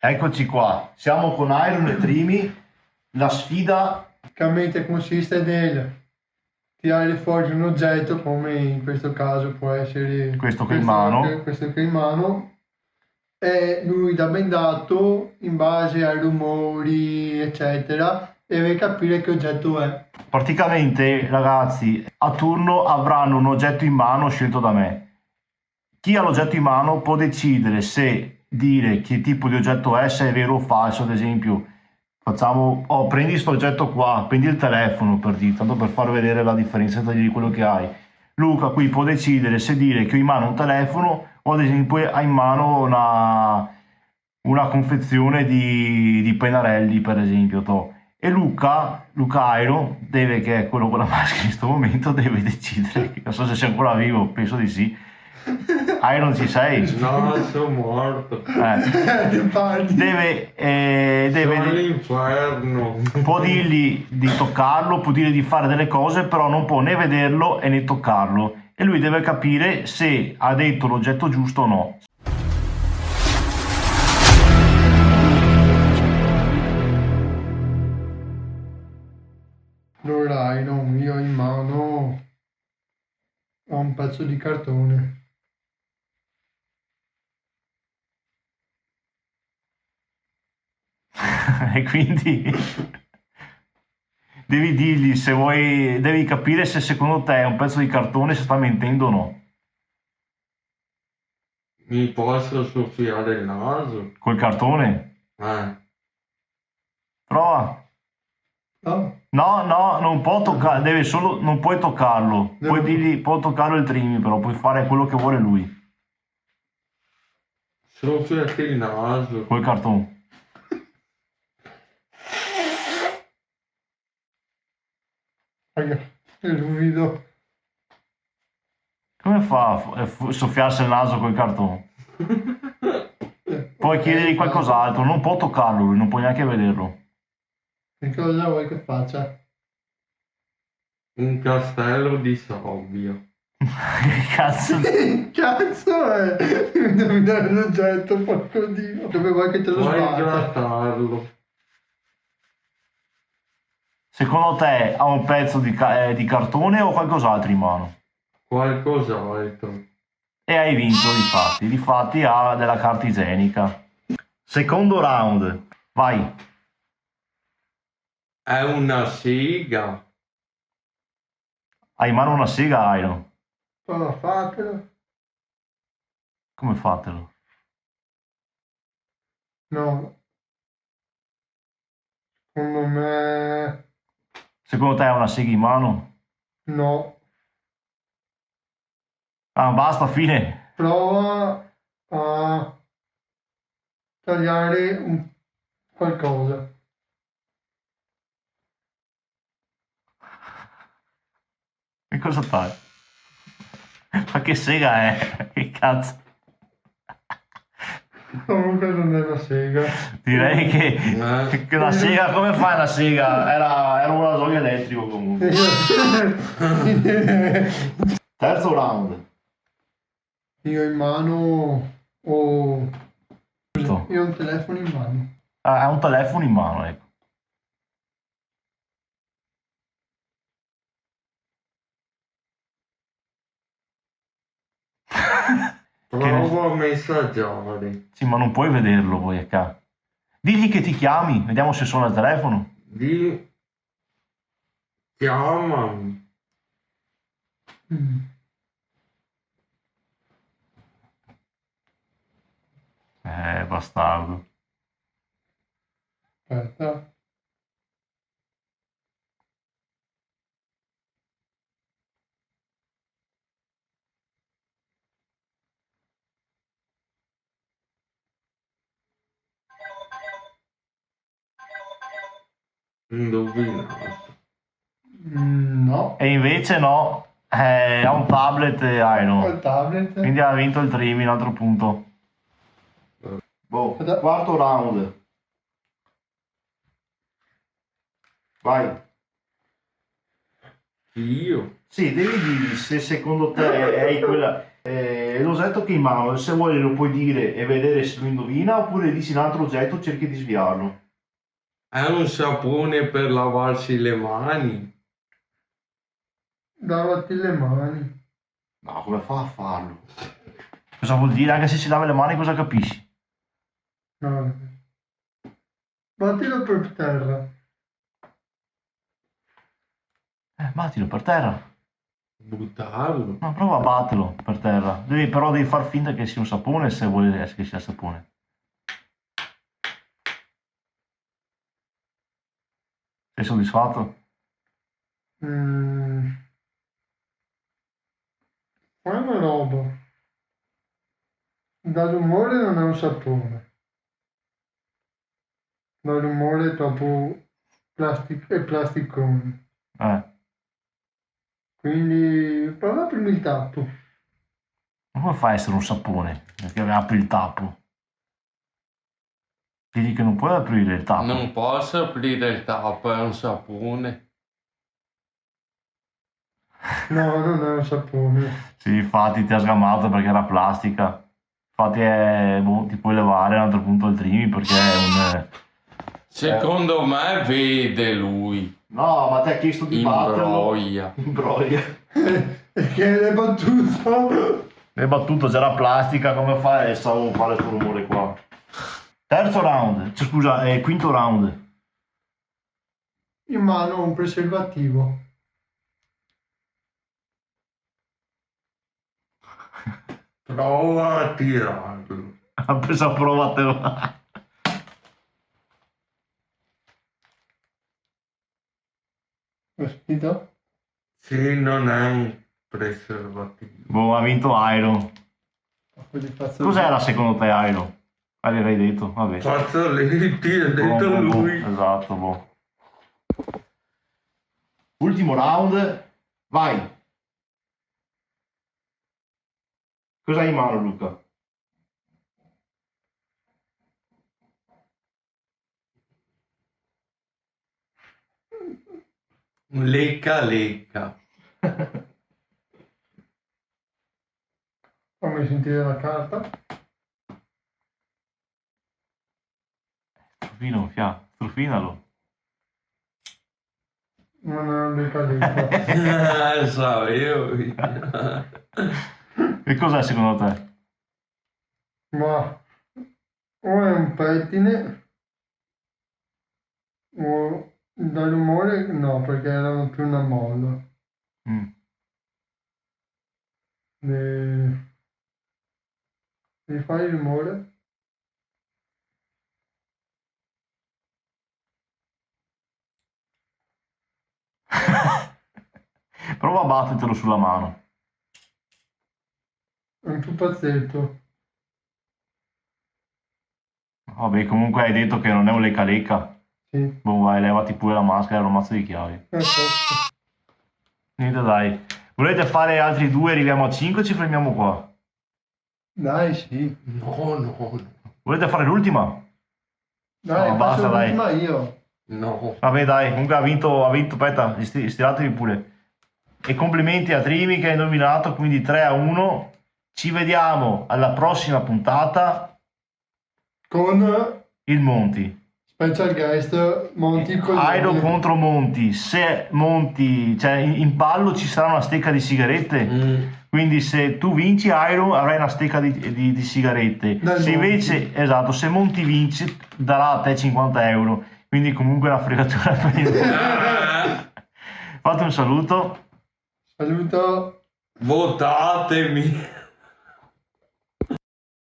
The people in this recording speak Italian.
Eccoci qua, siamo con Iron e Trimi. La sfida Praticamente consiste nel tirare fuori un oggetto, come in questo caso può essere Questo che ho in mano. questo che ho in mano, e lui da bendato, in base ai rumori, eccetera, deve capire che oggetto è. Praticamente, ragazzi, a turno avranno un oggetto in mano scelto da me. Chi ha l'oggetto in mano può decidere se dire che tipo di oggetto è, se è vero o falso. Ad esempio, facciamo, prendi questo oggetto qua, prendi il telefono, per dire, tanto per far vedere la differenza tra di quello che hai. Luca qui può decidere se dire che ho in mano un telefono o ad esempio ha in mano una confezione di pennarelli, per esempio. E Luca Airo deve, che è quello con la maschera in questo momento, deve decidere, non so se sei ancora vivo, penso di sì. Iron, ci sei? No, sono morto. Deve Sono all'inferno. può dirgli di toccarlo, può dire di fare delle cose, però non può né vederlo e né toccarlo. E lui deve capire se ha detto l'oggetto giusto o no. Allora, io ho in mano ho un pezzo di cartone. E quindi devi dirgli se vuoi, devi capire se secondo te è un pezzo di cartone, se sta mentendo o no. Mi posso soffiare il naso? Col cartone? Prova. No? No, non può toccare, deve solo, non puoi toccarlo. Puoi dirgli, può toccarlo il Trimi, però puoi fare quello che vuole lui. Soffiati il naso. Col cartone. Raga, è ruvido. Come fa a soffiarsi il naso col cartone? Puoi chiedergli qualcos'altro, non può toccarlo lui, non puoi neanche vederlo. Che cosa vuoi che faccia? Un castello di sabbia. Che cazzo? Che cazzo è? Devi dare l'oggetto, porco Dio. Dove vuoi che te lo Puoi sbatta? grattarlo. Secondo te ha un pezzo di cartone o qualcos'altro in mano? Qualcos'altro. E hai vinto, difatti. Difatti ha della carta igienica. Secondo round. Vai. È una sega. Hai in mano una sega, Iron. Prova a fartelo. Come fatelo? No. Secondo me... Secondo te ha una sega in mano? No. Ah, basta, fine. Prova a tagliare qualcosa. Che cosa fai? Ma che sega è? Che cazzo? Comunque non è una sega. Direi che la sega, come fai una sega? Era un rasoio elettrico comunque. Terzo round. Io in mano ho... Io ho un telefono in mano. Ah, ha un telefono in mano, ecco. Prova a messaggiare. Sì, ma non puoi vederlo poi, acá. Digli che ti chiami, vediamo se suona il telefono. Chiamami. Bastardo. Aspetta. Indovinato. No. E invece no, ha un tablet Iron. Il tablet. Quindi ha vinto il Trimi, un altro punto. Boh, quarto round. Vai. Io? Sì, devi dirgli se secondo te è quella... L'oggetto che hai in mano, se vuoi lo puoi dire e vedere se lo indovina, oppure dici un altro oggetto e cerchi di sviarlo. È un sapone per lavarsi le mani. Lavati le mani. No, come fa a farlo? Cosa vuol dire? Anche se si lava le mani, cosa capisci? No. Battilo per terra. Battilo per terra. Buttarlo. No, prova a batterlo per terra. Però devi far finta che sia un sapone se vuoi che sia sapone. Sei soddisfatto? Fai una roba. Dall'umore non è un sapone. Dall'umore è troppo plasticone. Quindi prova prima il tappo. Ma come fa a essere un sapone? Perché apri il tappo. Digli che non puoi aprire il tappo. Non posso aprire il tappo, è un sapone. No, non è un sapone. Sì, infatti ti ha sgamato perché era plastica. Infatti ti puoi levare a un altro punto al trimi perché è un... Secondo me vede lui. No, ma ti ha chiesto di batterlo. Imbroglia. Perché l'hai battuto? È battuto, c'era plastica, come fa a fare questo rumore qua? Terzo round, cioè, scusa, quinto round. In mano ho un preservativo. Prova a tirarlo. Ha preso a prova a te. Aspetta. Sì, non è un preservativo. Boh, ha vinto Iron. Cos'era secondo te Iron? L'avrei detto, vabbè. Fazzoletti, ha detto lui. Esatto, boh. Ultimo round, vai. Cosa hai in mano, Luca? Un lecca. Fammi sentire la carta. Strufinalo. Non è un decadente. Sapevo. E cos'è secondo te? Ma o è un pettine o dall'umore no, perché erano più una molla. Devi fare il rumore? Prova a battertelo sulla mano. È un pupazzetto. Vabbè, comunque hai detto che non è un lecca. Sì. Boh, vai, levati pure la maschera e un mazzo di chiavi. Perfetto. Niente, dai. Volete fare altri due, arriviamo a 5 e ci fermiamo qua? Dai, sì. No. Volete fare l'ultima? Dai, No, faccio basta, dai. l'ultima io. No. Vabbè, dai, comunque ha vinto, aspetta, stiratevi pure. E complimenti a Trimi che ha indovinato, quindi 3-1. Ci vediamo alla prossima puntata. Con Il Monti. special guest Monti Coglioni. Airo contro Monti. Se Monti, cioè in pallo ci sarà una stecca di sigarette. Quindi se tu vinci Airo avrai una stecca di sigarette. Se invece, esatto, se Monti vince darà a te 50 euro. Quindi comunque una fregatura per il... Fate un saluto. Saluto. Votatemi.